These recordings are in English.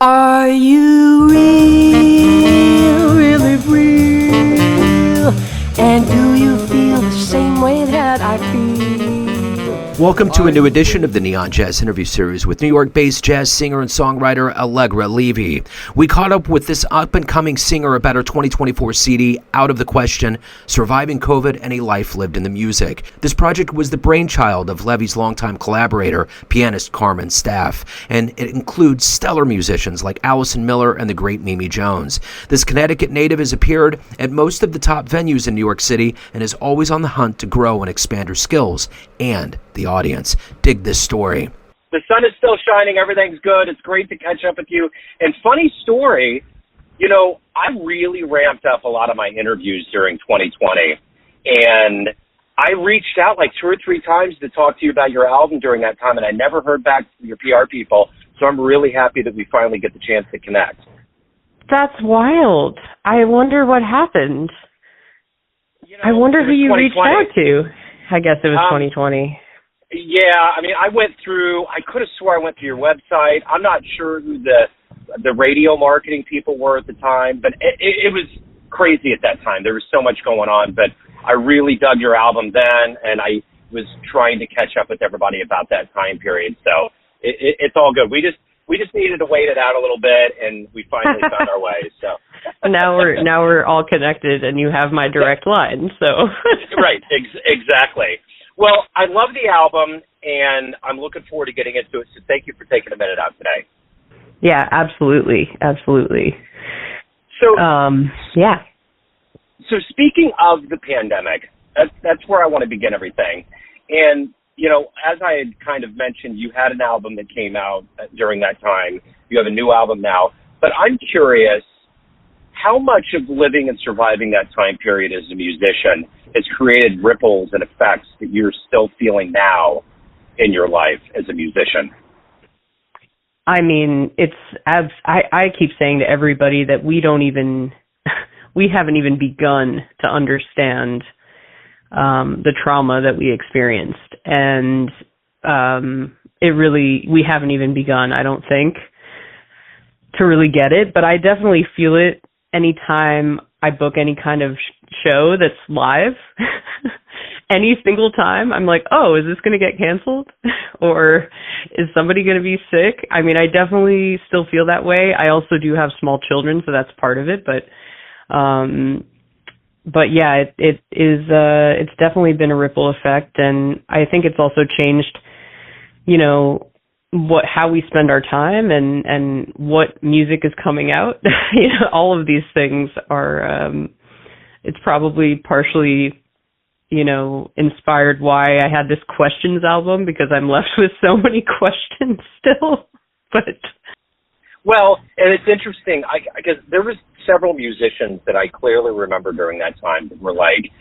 Are you real, really real? And do you feel the same way that I feel? Welcome to a new edition of the Neon Jazz interview series with New York-based jazz singer and songwriter Allegra Levy. We caught up with this up-and-coming singer about her 2024 CD, Out of the Question, Surviving COVID and a Life Lived in the Music. This project was the brainchild of Levy's longtime collaborator, pianist Carmen Staaf, and it includes stellar musicians like Allison and the great Mimi Jones. This Connecticut native has appeared at most of the top venues in New York City and is always on the hunt to grow and expand her skills and the audience. Dig this story. The sun is still shining. Everything's good. It's great to catch up with you. And funny story, I really ramped up a lot of my interviews during 2020. And I reached out like 2 or 3 times to talk to you about your album during that time, and I never heard back from your PR people. So I'm really happy that we finally get the chance to connect. That's wild. I wonder what happened. I wonder who you reached out to. I guess it was 2020. Yeah, I went through, I could have swore I went to your website. I'm not sure who the radio marketing people were at the time, but it was crazy at that time. There was so much going on, but I really dug your album then, and I was trying to catch up with everybody about that time period. So it's all good. We just needed to wait it out a little bit, and we finally found our way. So now we're all connected, and you have my direct line. So right, exactly. Well, I love the album, and I'm looking forward to getting into it. So thank you for taking a minute out today. Yeah, absolutely. So yeah. So speaking of the pandemic, that's where I want to begin everything. And as I had kind of mentioned, you had an album that came out during that time. You have a new album now. But I'm curious, how much of living and surviving that time period as a musician has created ripples and effects that you're still feeling now in your life as a musician? I keep saying to everybody that we haven't even begun to understand the trauma that we experienced. And we haven't even begun, I don't think, to really get it. But I definitely feel it anytime I book any kind of show that's live. Any single time I'm like, oh, is this going to get canceled? Or is somebody going to be sick? I definitely still feel that way. I also do have small children, so that's part of it. But yeah, it's definitely been a ripple effect, and I think it's also changed, how we spend our time and what music is coming out. All of these things are, it's probably partially, inspired why I had this questions album, because I'm left with so many questions still. Well, and it's interesting, because there was several musicians that I clearly remember during that time that were like,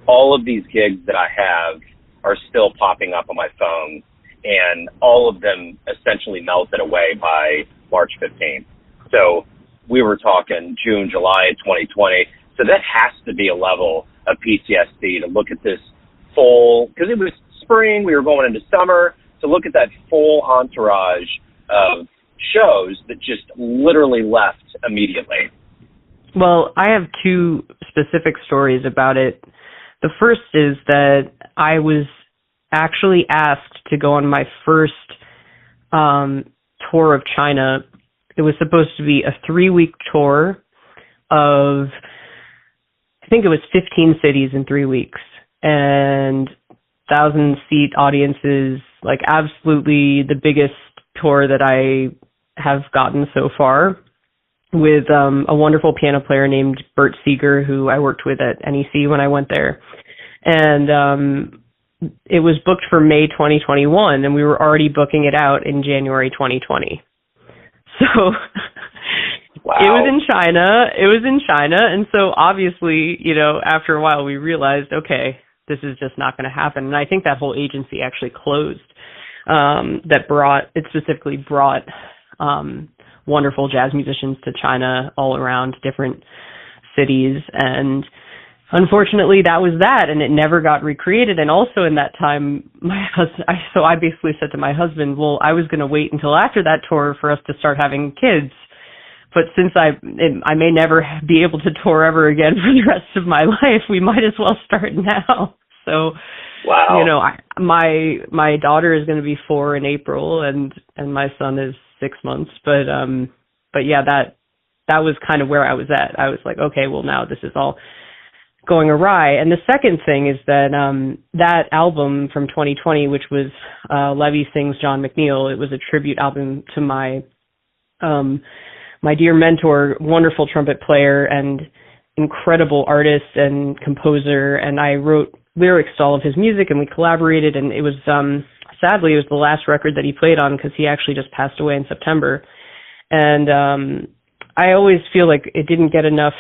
all of these gigs that I have are still popping up on my phone, and all of them essentially melted away by March 15th. So we were talking June, July of 2020. So that has to be a level of PTSD to look at this full, because it was spring, we were going into summer, to look at that full entourage of shows that just literally left immediately. Well, I have 2 specific stories about it. The first is that I was actually asked to go on my first tour of China. It was supposed to be a 3-week tour of, I think it was 15 cities in 3 weeks, and 1,000-seat audiences, like absolutely the biggest tour that I have gotten so far, with a wonderful piano player named Bert Seeger, who I worked with at NEC when I went there. And it was booked for May 2021, and we were already booking it out in January 2020. So wow. It was in China. And so obviously, after a while we realized, okay, this is just not going to happen. And I think that whole agency actually closed. It specifically brought wonderful jazz musicians to China all around different cities. And unfortunately, that was that, and it never got recreated. And also in that time, I basically said to my husband, well, I was going to wait until after that tour for us to start having kids, but since I may never be able to tour ever again for the rest of my life, we might as well start now. So, wow. you know, my daughter is going to be 4 in April, and my son is 6 months. But yeah, that was kind of where I was at. I was like, okay, well, now this is all going awry. And the second thing is that that album from 2020, which was Levy Sings John McNeil, it was a tribute album to my dear mentor, wonderful trumpet player and incredible artist and composer. And I wrote lyrics to all of his music, and we collaborated. And it was, sadly, it was the last record that he played on because he actually just passed away in September. And I always feel like it didn't get enough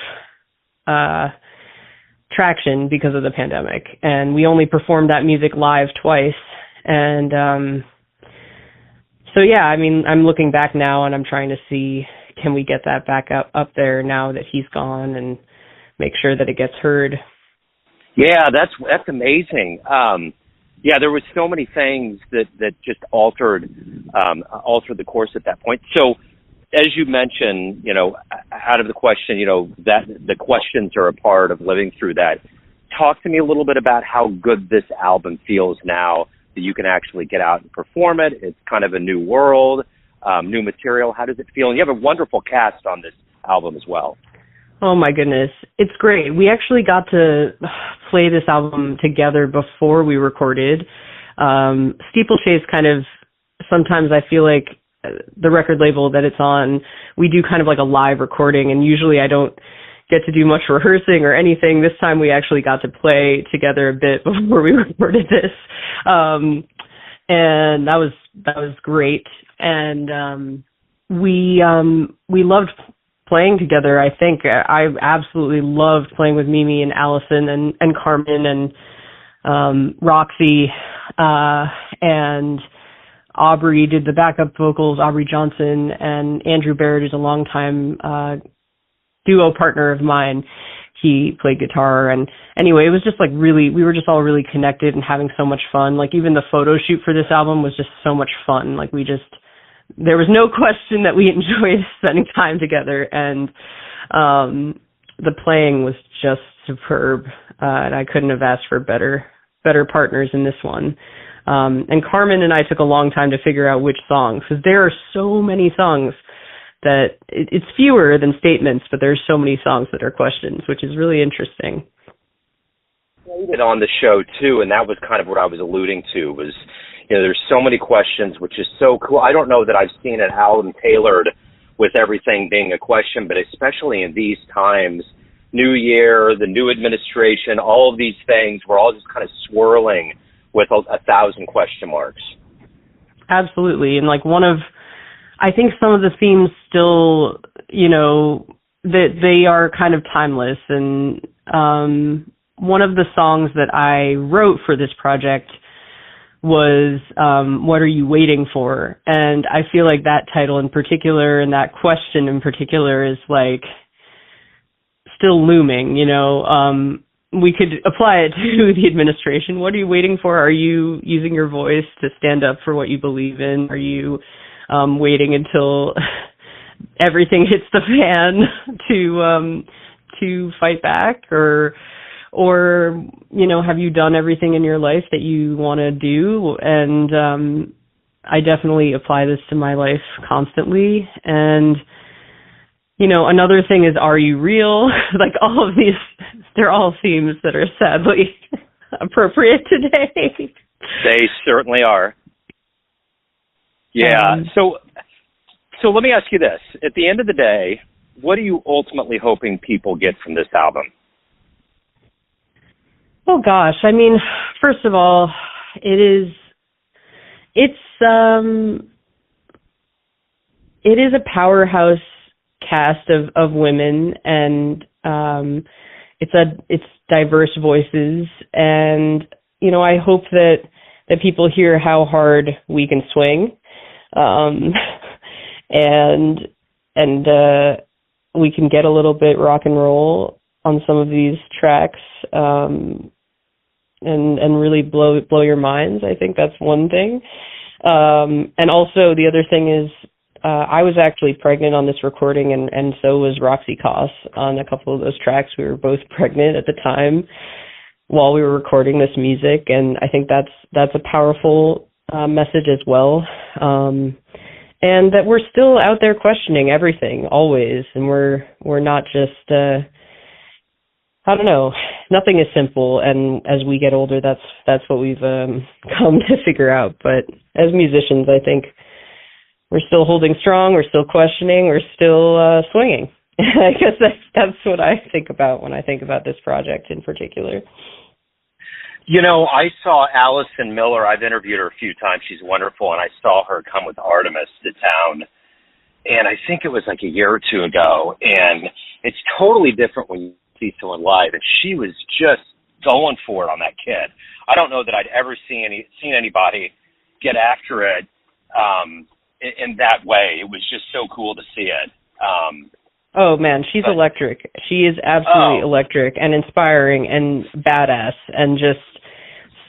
traction because of the pandemic, and we only performed that music live twice. And so yeah, I mean, I'm looking back now and I'm trying to see, can we get that back up there now that he's gone, and make sure that it gets heard. Yeah, that's amazing. Yeah, there was so many things that just altered the course at that point. So, as you mentioned, you know, out of the question, you know, that the questions are a part of living through that. Talk to me a little bit about how good this album feels now that you can actually get out and perform it. It's kind of a new world, new material. How does it feel? And you have a wonderful cast on this album as well. Oh my goodness, it's great. We actually got to play this album together before we recorded. Steeplechase kind of, sometimes I feel like the record label that it's on, we do kind of like a live recording, and usually I don't get to do much rehearsing or anything. This time we actually got to play together a bit before we recorded this. And that was great. And we loved playing together. I think I absolutely loved playing with Mimi and Allison and Carmen and Roxy, and Aubrey did the backup vocals, Aubrey Johnson, and Andrew Barrett is a longtime duo partner of mine. He played guitar, and anyway, it was just like really, we were just all really connected and having so much fun. Like even the photo shoot for this album was just so much fun. Like there was no question that we enjoyed spending time together, and the playing was just superb, and I couldn't have asked for better partners in this one. And Carmen and I took a long time to figure out which songs, because there are so many songs that it's fewer than statements, but there's so many songs that are questions, which is really interesting. It on the show too, and that was kind of what I was alluding to, was, you know, there's so many questions, which is so cool. I don't know that I've seen an album tailored with everything being a question, but especially in these times, New Year, the new administration, all of these things, we're all just kind of swirling with 1,000 question marks. Absolutely. And like I think some of the themes still, you know, that they are kind of timeless. And one of the songs that I wrote for this project was What Are You Waiting For? And I feel like that title in particular and that question in particular is like still looming, you know. We could apply it to the administration. What are you waiting for? Are you using your voice to stand up for what you believe in? Are you waiting until everything hits the fan to fight back? Or you know, have you done everything in your life that you want to do? And I definitely apply this to my life constantly. And you know, another thing is, are you real? Like all of these, they're all themes that are sadly appropriate today. They certainly are. Yeah. So let me ask you this. At the end of the day, what are you ultimately hoping people get from this album? Oh gosh. I mean, first of all, it's a powerhouse cast of women, and it's diverse voices, and you know, I hope that people hear how hard we can swing, and we can get a little bit rock and roll on some of these tracks, and really blow your minds. I think that's one thing, and also the other thing is, I was actually pregnant on this recording, and so was Roxy Koss on a couple of those tracks. We were both pregnant at the time while we were recording this music, and I think that's a powerful message as well. And that we're still out there questioning everything always, and we're not just I don't know. Nothing is simple, and as we get older, that's what we've come to figure out. But as musicians, I think we're still holding strong. We're still questioning. We're still swinging. I guess that's what I think about when I think about this project in particular. You know, I saw Allison Miller. I've interviewed her a few times. She's wonderful, and I saw her come with Artemis to town. And I think it was like a year or two ago, and it's totally different when you see someone live, and she was just going for it on that kid. I don't know that I'd ever seen anybody get after it in that way. It was just so cool to see it. Oh man, she's electric. She is absolutely electric and inspiring and badass, and just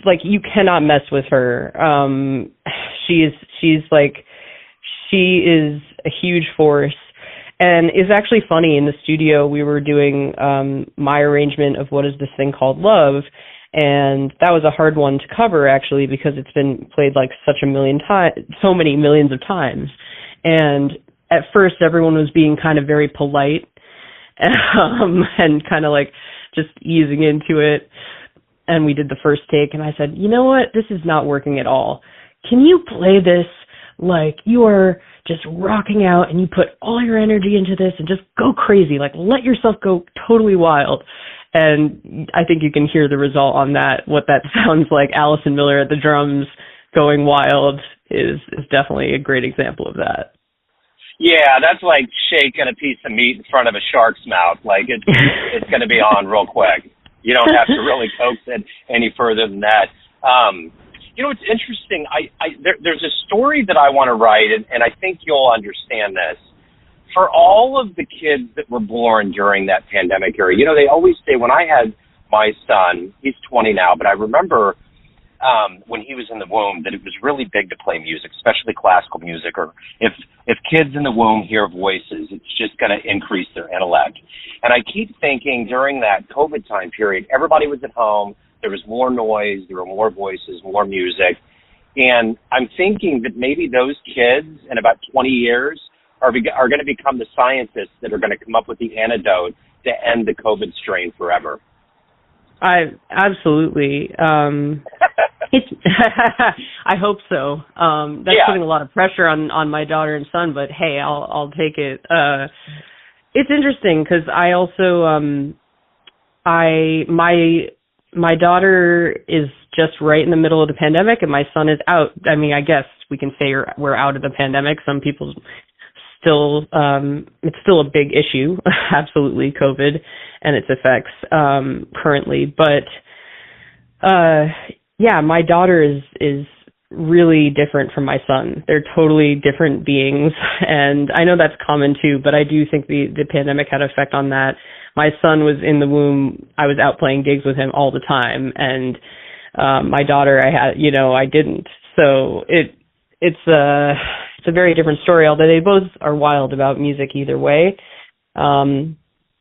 like you cannot mess with her. She is a huge force. And it's actually funny, in the studio we were doing my arrangement of What Is This Thing Called Love, and that was a hard one to cover actually because it's been played like so many millions of times. And at first everyone was being kind of very polite and kind of like just easing into it. And we did the first take, and I said, you know what, this is not working at all. Can you play this like you are just rocking out and you put all your energy into this and just go crazy, like let yourself go totally wild. And I think you can hear the result on that. What that sounds like, Allison Miller at the drums going wild is definitely a great example of that. Yeah, that's like shaking a piece of meat in front of a shark's mouth. Like it's going to be on real quick. You don't have to really coax it any further than that. You know, it's interesting. There's a story that I want to write, and I think you'll understand this. For all of the kids that were born during that pandemic era, you know, they always say, when I had my son, he's 20 now, but I remember when he was in the womb that it was really big to play music, especially classical music, or if kids in the womb hear voices, it's just going to increase their intellect. And I keep thinking during that COVID time period, everybody was at home. There was more noise, there were more voices, more music. And I'm thinking that maybe those kids in about 20 years are going to become the scientists that are going to come up with the antidote to end the COVID strain forever. Absolutely. I hope so. That's putting a lot of pressure on my daughter and son, but hey, I'll take it. It's interesting because I also, my daughter is just right in the middle of the pandemic, and my son is out. I mean, I guess we can say we're out of the pandemic. Some people still, it's still a big issue, absolutely, COVID and its effects currently. But my daughter is really different from my son. They're totally different beings, and I know that's common too, but I do think the pandemic had an effect on that. My son was in the womb. I was out playing gigs with him all the time, and my daughter, I didn't. So it's a very different story, although they both are wild about music either way. And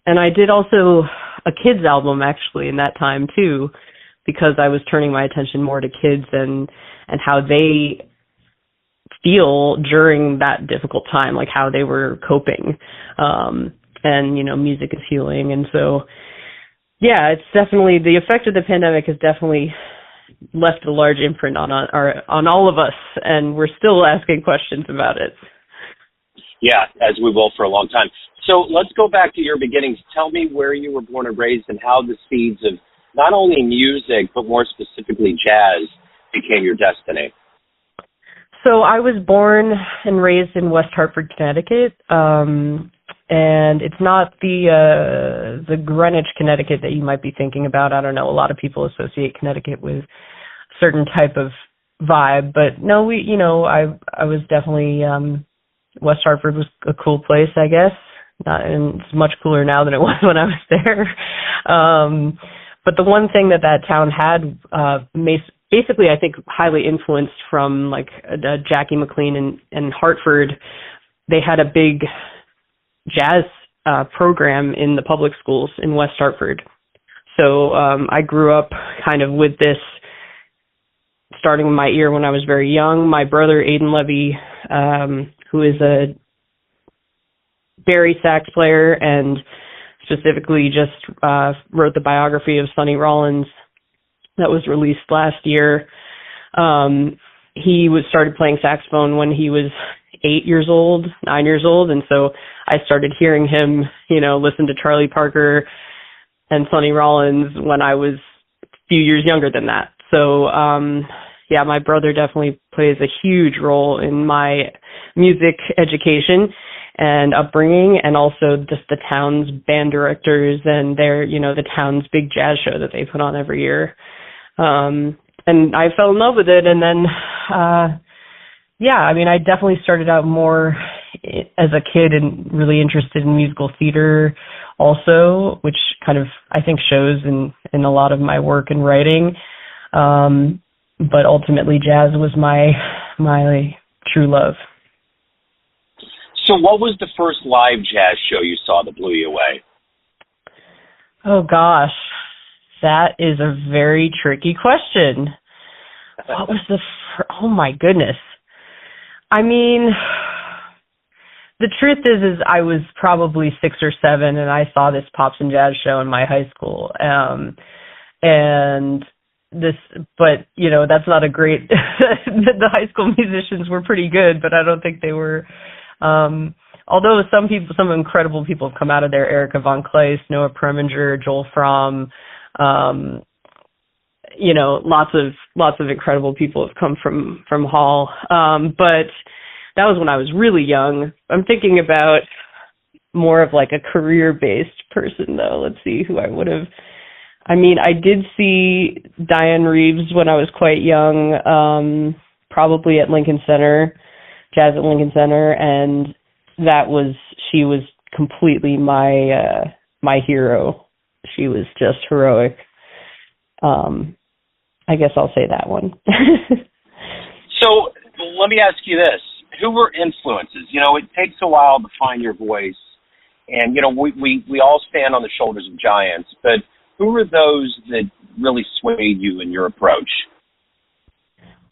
I did also a kids album actually in that time too, because I was turning my attention more to kids and how they feel during that difficult time, like how they were coping. And, music is healing. And so, it's definitely, the effect of the pandemic has definitely left a large imprint on all of us, and we're still asking questions about it. Yeah, as we will for a long time. So let's go back to your beginnings. Tell me where you were born and raised and how the seeds of not only music, but more specifically jazz became your destiny. So I was born and raised in West Hartford, Connecticut. And it's not the Greenwich, Connecticut that you might be thinking about. I don't know. A lot of people associate Connecticut with a certain type of vibe, but no, I was definitely, West Hartford was a cool place, I guess. And it's much cooler now than it was when I was there. But the one thing that town had, basically, I think highly influenced from like Jackie McLean and Hartford, they had a big jazz program in the public schools in West Hartford. So I grew up kind of with this, starting in my ear when I was very young. My brother, Aiden Levy, who is a bari sax player and specifically just wrote the biography of Sonny Rollins that was released last year. He started playing saxophone when he was 9 years old, and so I started hearing him, listen to Charlie Parker and Sonny Rollins when I was a few years younger than that. So, my brother definitely plays a huge role in my music education and upbringing, and also just the town's band directors and their, the town's big jazz show that they put on every year. And I fell in love with it. And then, I definitely started out more as a kid and really interested in musical theater also, which kind of, I think, shows in a lot of my work and writing. But ultimately jazz was my true love. So what was the first live jazz show you saw that blew you away? Oh, gosh. That is a very tricky question. What was oh, my goodness. I mean, the truth is I was probably 6 or 7, and I saw this Pops and Jazz show in my high school. But that's not a great, the high school musicians were pretty good, but I don't think they were, although some incredible people have come out of there, Erica Von Kleist, Noah Preminger, Joel Fromm, lots of incredible people have come from Hall. But that was when I was really young. I'm thinking about more of like a career-based person, though. Let's see who I would have. I mean, I did see Diane Reeves when I was quite young, probably at Lincoln Center, Jazz at Lincoln Center, and she was completely my hero. She was just heroic. I guess I'll say that one. So let me ask you this. Who were influences? It takes a while to find your voice, and, we all stand on the shoulders of giants, but who were those that really swayed you in your approach?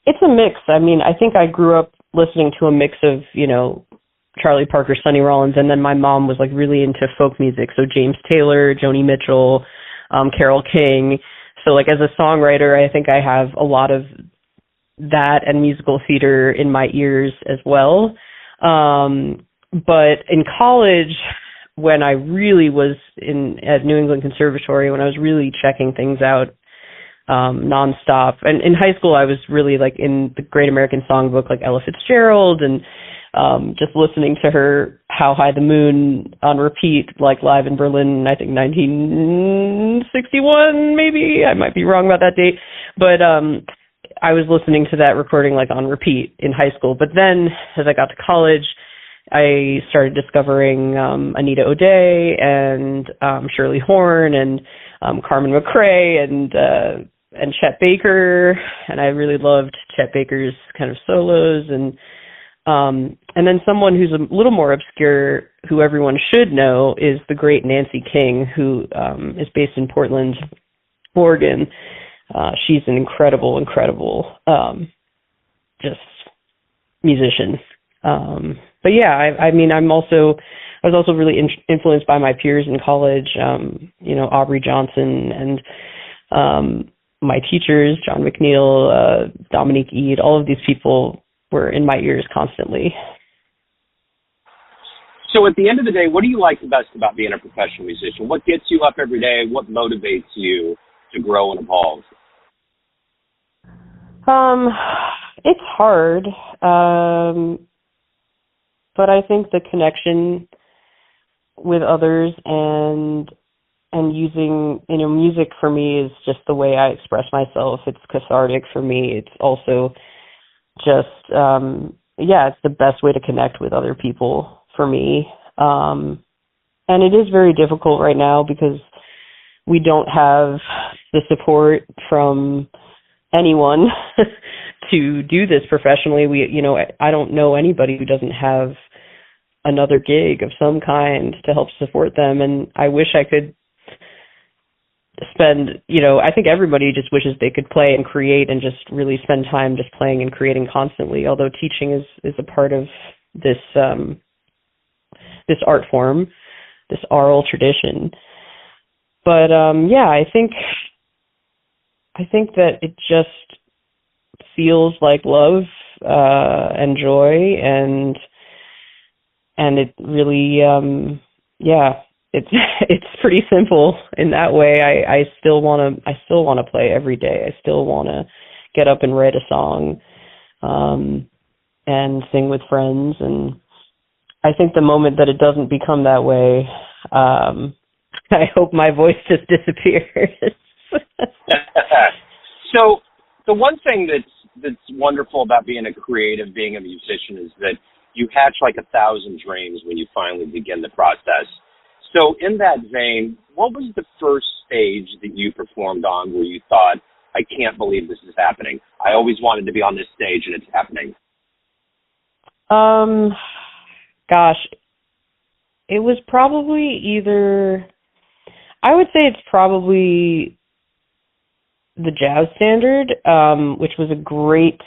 It's a mix. I mean, I think I grew up listening to a mix of, Charlie Parker, Sonny Rollins, and then my mom was like really into folk music. So James Taylor, Joni Mitchell, Carole King. So like as a songwriter, I think I have a lot of that and musical theater in my ears as well. But in college, when I really was at New England Conservatory, when I was really checking things out nonstop, and in high school I was really like in the Great American Songbook, like Ella Fitzgerald, and just listening to her How High the Moon on repeat, like live in Berlin, I think 1961 maybe, I might be wrong about that date, but I was listening to that recording like on repeat in high school. But then as I got to college, I started discovering Anita O'Day and Shirley Horn and Carmen McRae and Chet Baker, and I really loved Chet Baker's kind of solos, and then someone who's a little more obscure, who everyone should know, is the great Nancy King, who is based in Portland, Oregon. She's an incredible just musician. But yeah, I was also really influenced by my peers in college, Aubrey Johnson and my teachers, John McNeil, Dominique Eade. All of these people were in my ears constantly. So at the end of the day, what do you like the best about being a professional musician? What gets you up every day? What motivates you to grow and evolve? It's hard. But I think the connection with others and using, music for me is just the way I express myself. It's cathartic for me. It's also just, it's the best way to connect with other people for me. And it is very difficult right now because we don't have the support from anyone to do this professionally. I don't know anybody who doesn't have another gig of some kind to help support them. And I wish I could spend, I think everybody just wishes they could play and create and just really spend time just playing and creating constantly, although teaching is a part of this this art form, this oral tradition. But I think that it just feels like love and joy, and it really it's pretty simple in that way. I still want to play every day. I still want to get up and write a song and sing with friends. And I think the moment that it doesn't become that way, I hope my voice just disappears. So the one thing that's wonderful about being a creative, being a musician, is that you hatch like 1,000 dreams when you finally begin the process. So in that vein, what was the first stage that you performed on where you thought, I can't believe this is happening? I always wanted to be on this stage and it's happening. Gosh, it was probably I would say it's probably the Jazz Standard, which was a great,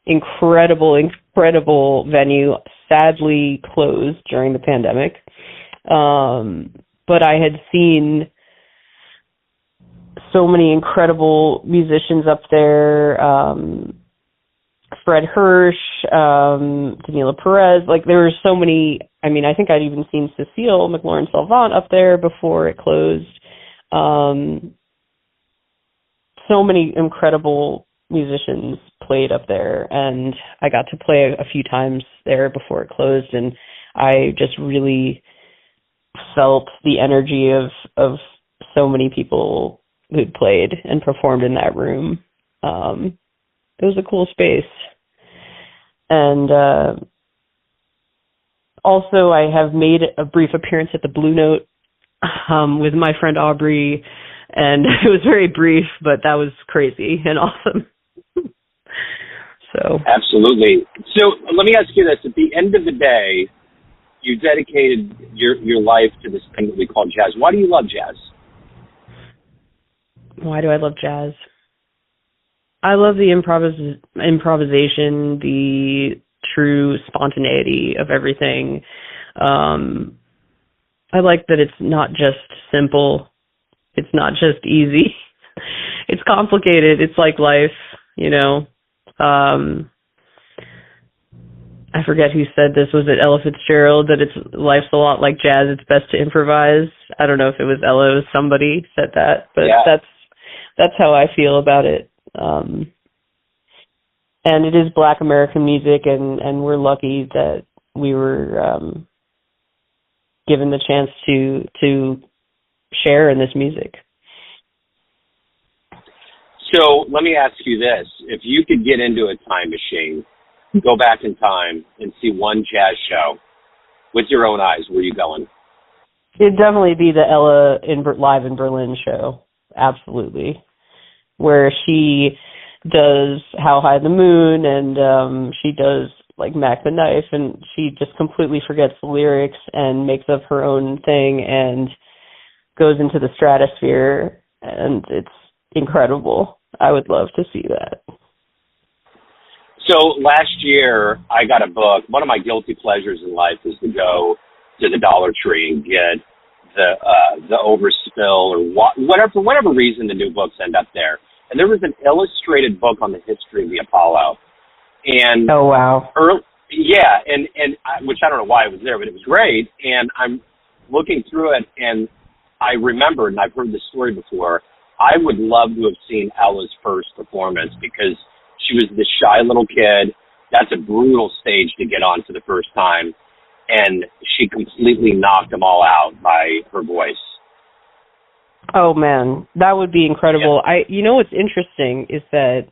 incredible venue, sadly closed during the pandemic. But I had seen so many incredible musicians up there, Fred Hirsch, Danila Perez, like there were so many. I mean, I think I'd even seen Cecile McLaurin-Salvant up there before it closed. So many incredible musicians played up there, and I got to play a few times there before it closed, and I just really felt the energy of so many people who'd played and performed in that room. It was a cool space. And also I have made a brief appearance at the Blue Note with my friend Aubrey, and it was very brief, but that was crazy and awesome. So absolutely. So let me ask you this. At the end of the day, you dedicated your life to this thing that we call jazz. Why do you love jazz? Why do I love jazz? I love the improvisation, the true spontaneity of everything. I like that it's not just simple. It's not just easy. It's complicated. It's like life, I forget who said this. Was it Ella Fitzgerald? That life's a lot like jazz. It's best to improvise. I don't know if it was Ella or somebody said that, but yeah. That's how I feel about it. And it is Black American music, and we're lucky that we were given the chance to share in this music. So let me ask you this. If you could get into a time machine, go back in time and see one jazz show with your own eyes, where are you going? It'd definitely be the Ella Live in Berlin show. Absolutely. Where she does How High the Moon, and she does like Mac the Knife, and she just completely forgets the lyrics and makes up her own thing and goes into the stratosphere, and it's incredible. I would love to see that. So last year, I got a book. One of my guilty pleasures in life is to go to the Dollar Tree and get the overspill or for whatever reason the new books end up there. And there was an illustrated book on the history of the Apollo. And oh wow! Which I don't know why it was there, but it was great. And I'm looking through it, and I remembered, and I've heard this story before. I would love to have seen Ella's first performance, because she was this shy little kid. That's a brutal stage to get on for the first time. And she completely knocked them all out by her voice. Oh, man, that would be incredible. Yeah. What's interesting is that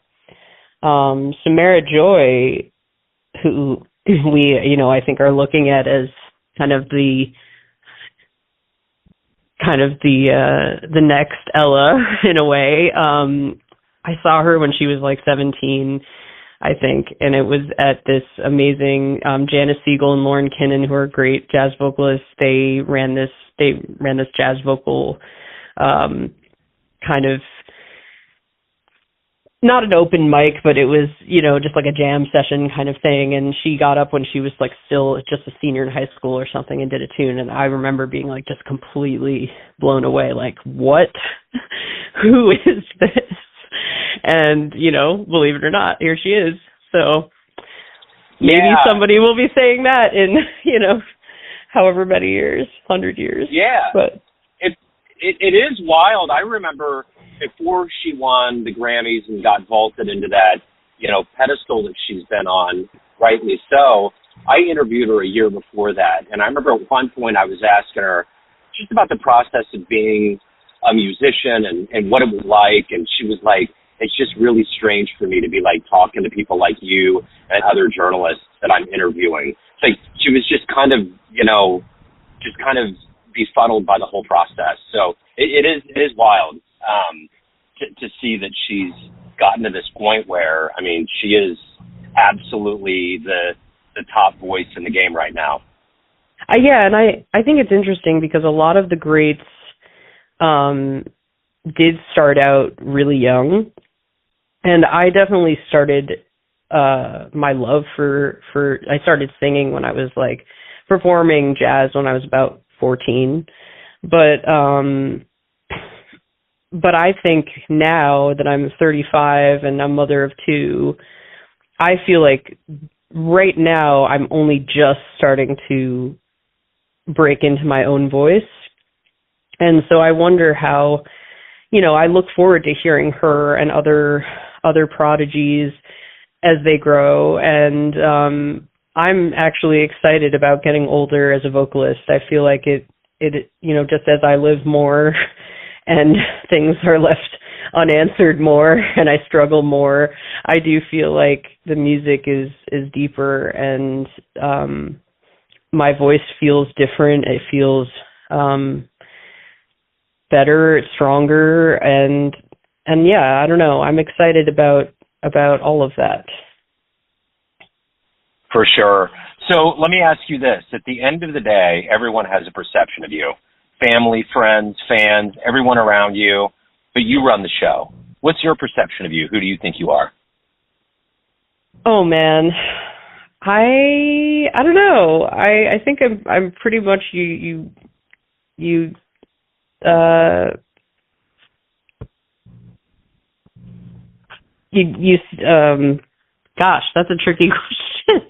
Samara Joy, who we, I think are looking at as kind of the next Ella in a way. I saw her when she was like 17 I think. And it was at this amazing Janice Siegel and Lauren Kinnan, who are great jazz vocalists. They ran this jazz vocal kind of, not an open mic, but it was, just like a jam session kind of thing. And she got up when she was like still just a senior in high school or something and did a tune. And I remember being like just completely blown away, like, what? Who is this? And, believe it or not, here she is. So maybe somebody will be saying that in, however many years, 100 years. Yeah. But it is wild. I remember before she won the Grammys and got vaulted into that, pedestal that she's been on, rightly so, I interviewed her a year before that. And I remember at one point I was asking her just about the process of being a musician and what it was like. And she was like, it's just really strange for me to be like talking to people like you and other journalists that I'm interviewing. It's like she was just kind of befuddled by the whole process. So it is wild to see that she's gotten to this point where, I mean, she is absolutely the top voice in the game right now. Yeah, and I think it's interesting because a lot of the greats did start out really young, and I definitely started my love for I started singing when I was like performing jazz when I was about 14, but I think now that I'm 35 and I'm mother of two, I feel like right now I'm only just starting to break into my own voice. And so I wonder how, I look forward to hearing her and other prodigies as they grow. And I'm actually excited about getting older as a vocalist. I feel like it just as I live more and things are left unanswered more and I struggle more, I do feel like the music is deeper and my voice feels different. It feels better, it's stronger, and yeah, I don't know. I'm excited about all of that. For sure. So let me ask you this. At the end of the day, everyone has a perception of you. Family, friends, fans, everyone around you, but you run the show. What's your perception of you? Who do you think you are? Oh man, I don't know. I think I'm pretty much you. Gosh, that's a tricky question.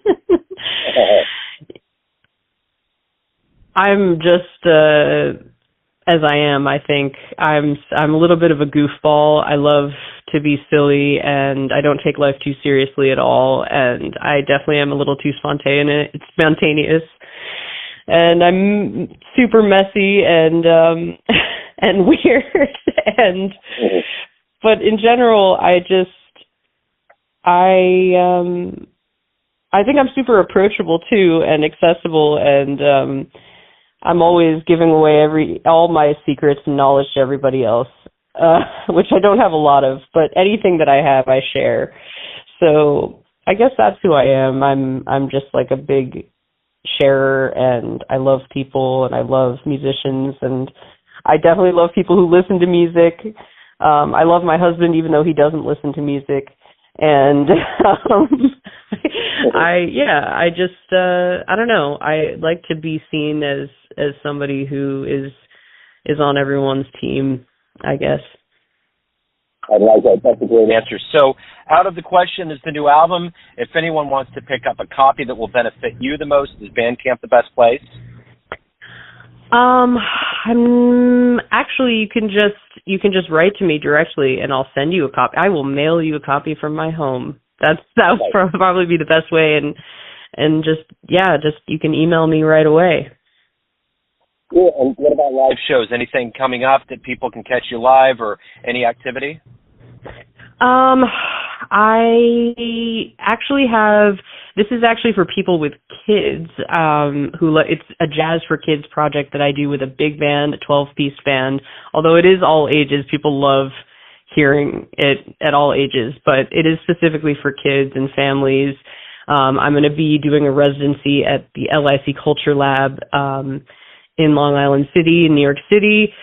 I'm just as I am. I think I'm a little bit of a goofball. I love to be silly, and I don't take life too seriously at all. And I definitely am a little too spontaneous, and I'm super messy and weird. But in general, I think I'm super approachable too and accessible, and I'm always giving away all my secrets and knowledge to everybody else, which I don't have a lot of, but anything that I have, I share. So I guess that's who I am. I'm just like a big sharer, and I love people, and I love musicians, and I definitely love people who listen to music. I love my husband, even though he doesn't listen to music. And I don't know. I like to be seen as somebody who is on everyone's team, I guess. I like that. That's a great answer. So, Out of the Question is the new album. If anyone wants to pick up a copy that will benefit you the most, is Bandcamp the best place? Actually, you can just write to me directly, and I'll send you a copy. I will mail you a copy from my home. That would probably be the best way, and just you can email me right away. Yeah, and what about live shows? Anything coming up that people can catch you live, or any activity? I actually have. This is actually for people with kids. It's a Jazz for Kids project that I do with a big band, a 12-piece band. Although it is all ages, people love hearing it at all ages, but it is specifically for kids and families. I'm going to be doing a residency at the LIC Culture Lab in Long Island City, in New York City,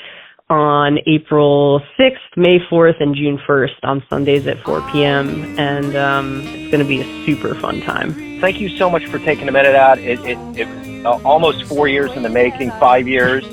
on April 6th, May 4th, and June 1st on Sundays at 4 p.m. And it's going to be a super fun time. Thank you so much for taking a minute out. It was almost 4 years in the making, 5 years.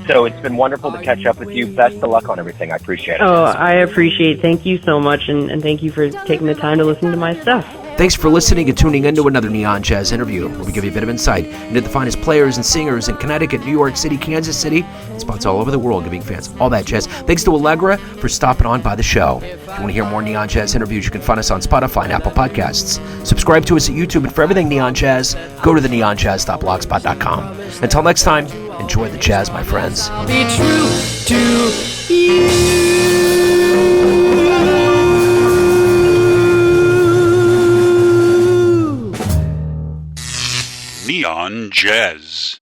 So it's been wonderful to catch up with you. Best of luck on everything. I appreciate it. Oh, I appreciate it. Thank you so much, and thank you for taking the time to listen to my stuff. Thanks for listening and tuning in to another Neon Jazz interview, where we give you a bit of insight into the finest players and singers in Connecticut, New York City, Kansas City, and spots all over the world, giving fans all that jazz. Thanks to Allegra for stopping on by the show. If you want to hear more Neon Jazz interviews, you can find us on Spotify and Apple Podcasts. Subscribe to us at YouTube, and for everything Neon Jazz, go to theneonjazz.blogspot.com. Until next time, enjoy the jazz, my friends. Be true to you. Neon Jazz.